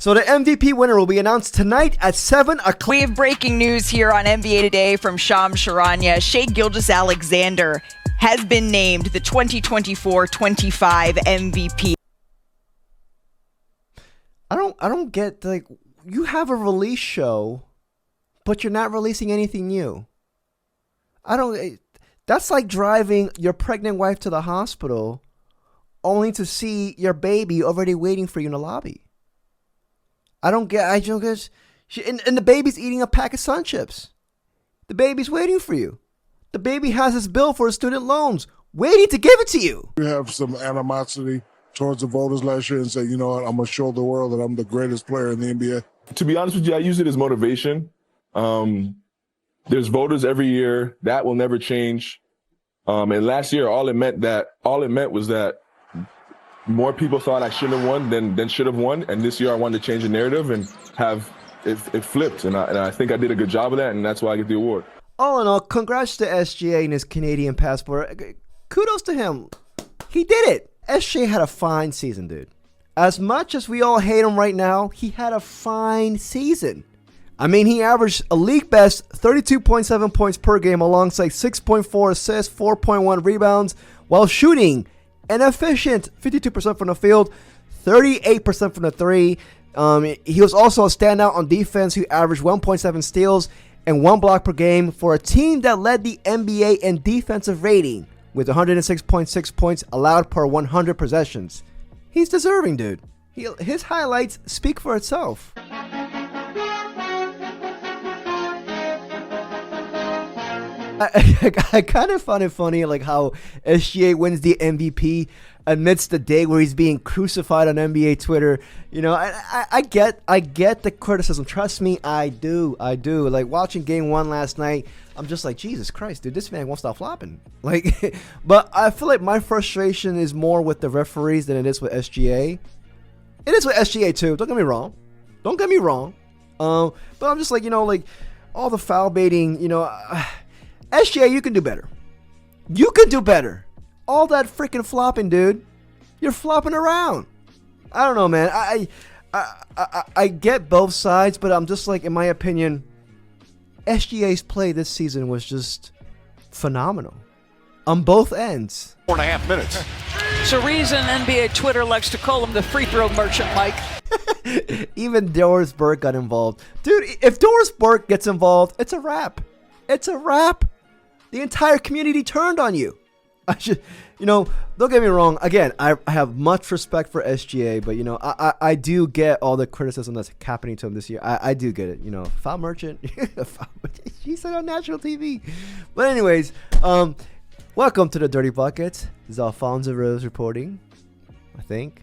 So the MVP winner will be announced tonight at 7 o'clock. We have breaking news here on NBA Today from Shams Charania. Shai Gilgeous-Alexander has been named the 2024-25 MVP. I don't get, like, you have a release show, but you're not releasing anything new. That's like driving your pregnant wife to the hospital only to see your baby already waiting for you in the lobby. I don't get, and the baby's eating a pack of Sun Chips. The baby's waiting for you. The baby has his bill for his student loans, waiting to give it to you. We have some animosity towards the voters last year and say, you know what, I'm going to show the world that I'm the greatest player in the NBA. To be honest with you, I use it as motivation. There's voters every year. That will never change. And last year, all it meant was that more people thought I shouldn't have won than should have won. And this year I wanted to change the narrative and have it flipped. And I think I did a good job of that, and that's why I get the award. All in all, congrats to SGA and his Canadian passport. Kudos to him. He did it. SGA had a fine season, dude. As much as we all hate him right now, he had a fine season. I mean, he averaged a league best 32.7 points per game alongside 6.4 assists, 4.1 rebounds, while shooting an efficient 52% from the field, 38% from the three. He was also a standout on defense who averaged 1.7 steals and 1 block per game for a team that led the NBA in defensive rating with 106.6 points allowed per 100 possessions. He's deserving, dude. His highlights speak for itself. I kind of found it funny, like how SGA wins the MVP amidst the day where he's being crucified on NBA Twitter. You know, I get the criticism. Trust me, I do. Like watching Game 1 last night, I'm just like, Jesus Christ, dude, this man won't stop flopping. Like, but I feel like my frustration is more with the referees than it is with SGA. It is with SGA too. Don't get me wrong. But I'm just like, you know, like all the foul baiting, you know. SGA, you can do better. You can do better. All that freaking flopping, dude. You're flopping around. I don't know, man. I get both sides, but I'm just like, in my opinion, SGA's play this season was just phenomenal on both ends. 4.5 minutes. It's a reason NBA Twitter likes to call him the free throw merchant, Mike. Even Doris Burke got involved. Dude, if Doris Burke gets involved, it's a wrap. It's a wrap. The entire community turned on you. You know, don't get me wrong. Again, I have much respect for SGA, but, you know, I do get all the criticism that's happening to him this year. I do get it. You know, foul merchant. He said on national TV. But anyways, welcome to the Dirty Bucket. This is Alfonso Rose reporting, I think.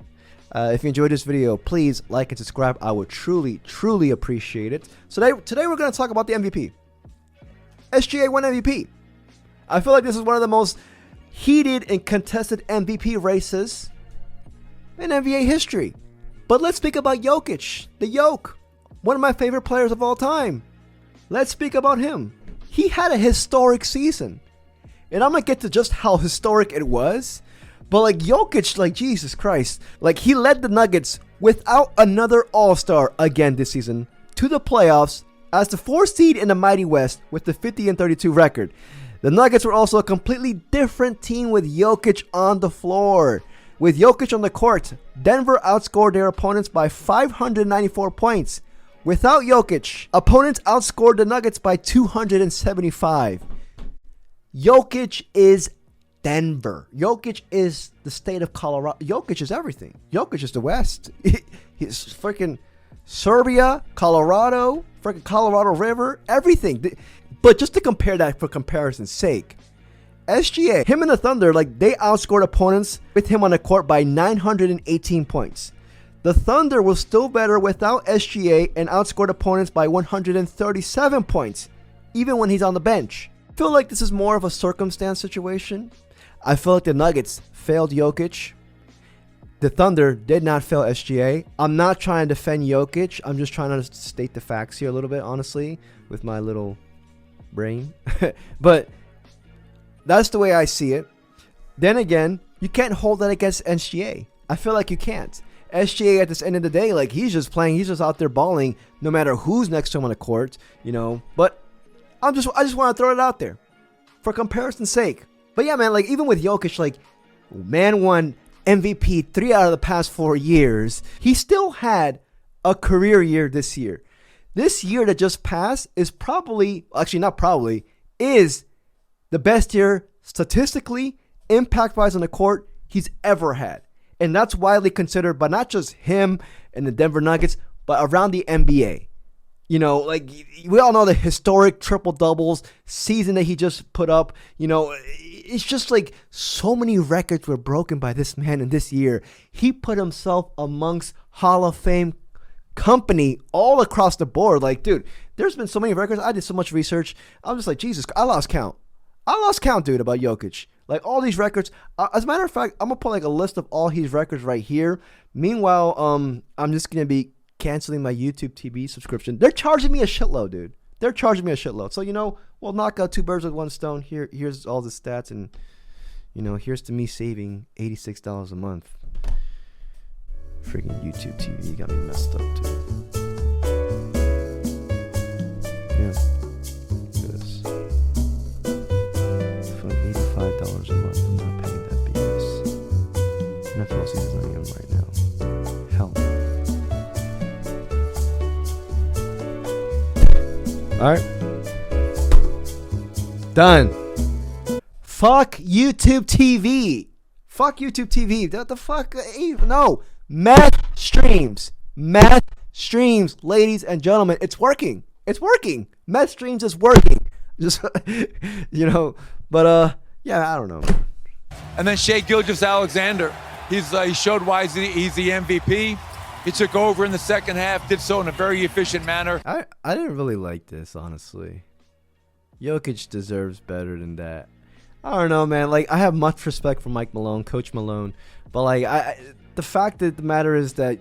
If you enjoyed this video, please like and subscribe. I would truly, truly appreciate it. So today we're going to talk about the MVP. SGA won MVP. I feel like this is one of the most heated and contested MVP races in NBA history. But let's speak about Jokic, the Yoke, one of my favorite players of all time. Let's speak about him. He had a historic season. And I'm going to get to just how historic it was. But like Jokic, like Jesus Christ, like he led the Nuggets without another All-Star again this season to the playoffs as the 4th seed in the Mighty West with the 50-32 record. The Nuggets were also a completely different team with Jokic on the floor. With Jokic on the court, Denver outscored their opponents by 594 points. Without Jokic, opponents outscored the Nuggets by 275. Jokic is Denver. Jokic is the state of Colorado. Jokic is everything. Jokic is the West. He's freaking Serbia, Colorado, freaking Colorado River, everything. But just to compare that for comparison's sake, SGA, him and the Thunder, like they outscored opponents with him on the court by 918 points. The Thunder was still better without SGA and outscored opponents by 137 points, even when he's on the bench. I feel like this is more of a circumstance situation. I feel like the Nuggets failed Jokic. The Thunder did not fail SGA. I'm not trying to defend Jokic. I'm just trying to state the facts here a little bit, honestly, with my little brain. But that's the way I see it. Then again, you can't hold that against SGA. I feel like you can't. SGA at this end of the day, like he's just playing, he's just out there balling no matter who's next to him on the court, But I just want to throw it out there for comparison's sake. But yeah, man, like even with Jokic, like man won MVP 3 out of the past 4 years. He still had a career year this year. This year that just passed is is the best year statistically, impact-wise on the court he's ever had. And that's widely considered by not just him and the Denver Nuggets, but around the NBA. Like we all know the historic triple-doubles season that he just put up. It's just like so many records were broken by this man in this year. He put himself amongst Hall of Fame company all across the board. Like, dude, there's been so many records. I did so much research. I'm just like, Jesus, I lost count, dude, about Jokic. Like all these records. As a matter of fact, I'm gonna put like a list of all his records right here. Meanwhile, I'm just gonna be canceling my YouTube TV subscription. They're charging me a shitload, dude. They're charging me a shitload. So we'll knock out 2 birds with 1 stone. Here's all the stats, and here's to me saving $86 a month. Freaking YouTube TV got me messed up, dude. Yeah. This. For $85 a month, I'm not paying that BS. NFL season's not even right now. Hell. Alright. Done. Fuck YouTube TV. Fuck YouTube TV. What the fuck? No. Math streams, ladies and gentlemen. It's working. Math streams is working. Just, but, yeah, I don't know. And then Shai Gilgeous-Alexander. He showed why he's the MVP. He took over in the second half, did so in a very efficient manner. I didn't really like this, honestly. Jokic deserves better than that. I don't know, man. Like, I have much respect for Mike Malone, Coach Malone, but like, the fact of the matter is that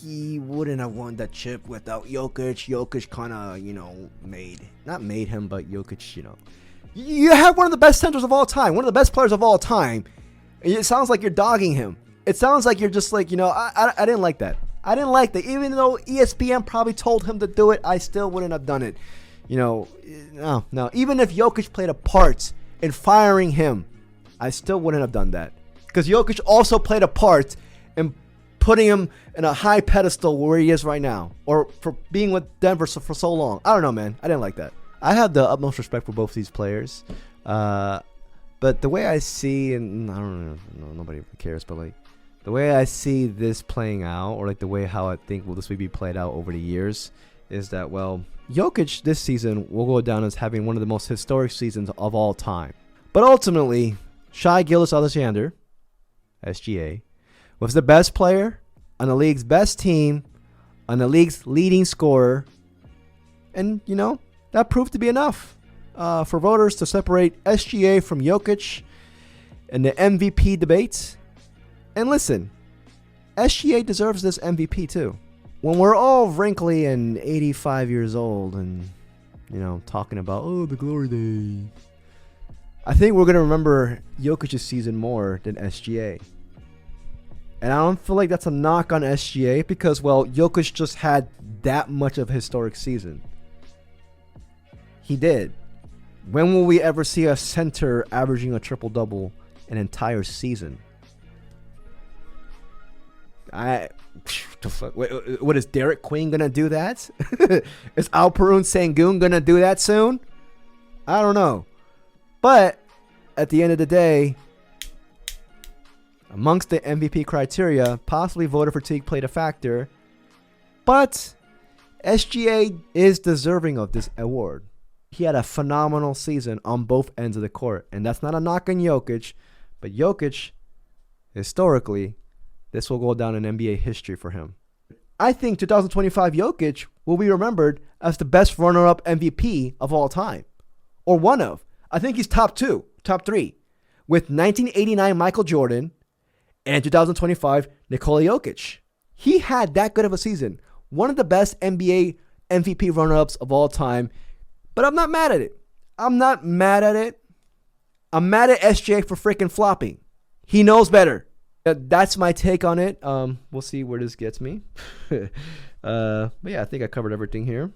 he wouldn't have won that chip without Jokic. Jokic kind of, not made him, but Jokic, You have one of the best centers of all time, one of the best players of all time. It sounds like you're dogging him. It sounds like you're just like, I didn't like that. I didn't like that. Even though ESPN probably told him to do it, I still wouldn't have done it. No. Even if Jokic played a part in firing him, I still wouldn't have done that. Because Jokic also played a part in putting him in a high pedestal where he is right now. Or for being with Denver for so long. I don't know, man. I didn't like that. I have the utmost respect for both these players. But the way I see, and I don't know, nobody cares, but like, the way I see this playing out, or like the way how I think this will be played out over the years, is that, well, Jokic this season will go down as having one of the most historic seasons of all time. But ultimately, Shai Gilgeous-Alexander, SGA, was the best player on the league's best team, on the league's leading scorer, and, that proved to be enough for voters to separate SGA from Jokic in the MVP debates. And listen, SGA deserves this MVP too. When we're all wrinkly and 85 years old and, talking about, the glory days, I think we're going to remember Jokic's season more than SGA. And I don't feel like that's a knock on SGA because, well, Jokic just had that much of a historic season. He did. When will we ever see a center averaging a triple-double an entire season? What is Derek Queen gonna do that? Is Alperun Sengun gonna do that soon? I don't know. But at the end of the day, amongst the MVP criteria, possibly voter fatigue played a factor. But SGA is deserving of this award. He had a phenomenal season on both ends of the court. And that's not a knock on Jokic. But Jokic, historically, this will go down in NBA history for him. I think 2025 Jokic will be remembered as the best runner-up MVP of all time. Or one of. I think he's top 2, top 3. With 1989 Michael Jordan and 2025 Nikola Jokic. He had that good of a season. One of the best NBA MVP runner-ups of all time. But I'm not mad at it. I'm mad at SGA for freaking flopping. He knows better. that's my take on it. We'll see where this gets me. But yeah, I think I covered everything here.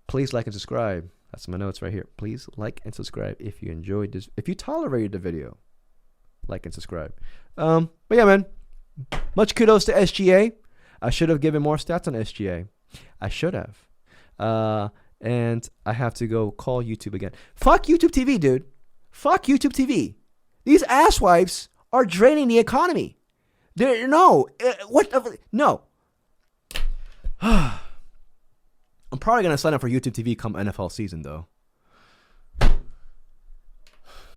Please like and subscribe. That's my notes right here. Please like and subscribe if you enjoyed this. If you tolerated the video, like and subscribe. But yeah, man. Much kudos to SGA. I should have given more stats on SGA. I should have. And I have to go call YouTube again. Fuck YouTube TV, dude. Fuck YouTube TV. These asswipes are draining the economy. No. I'm probably going to sign up for YouTube TV come NFL season, though.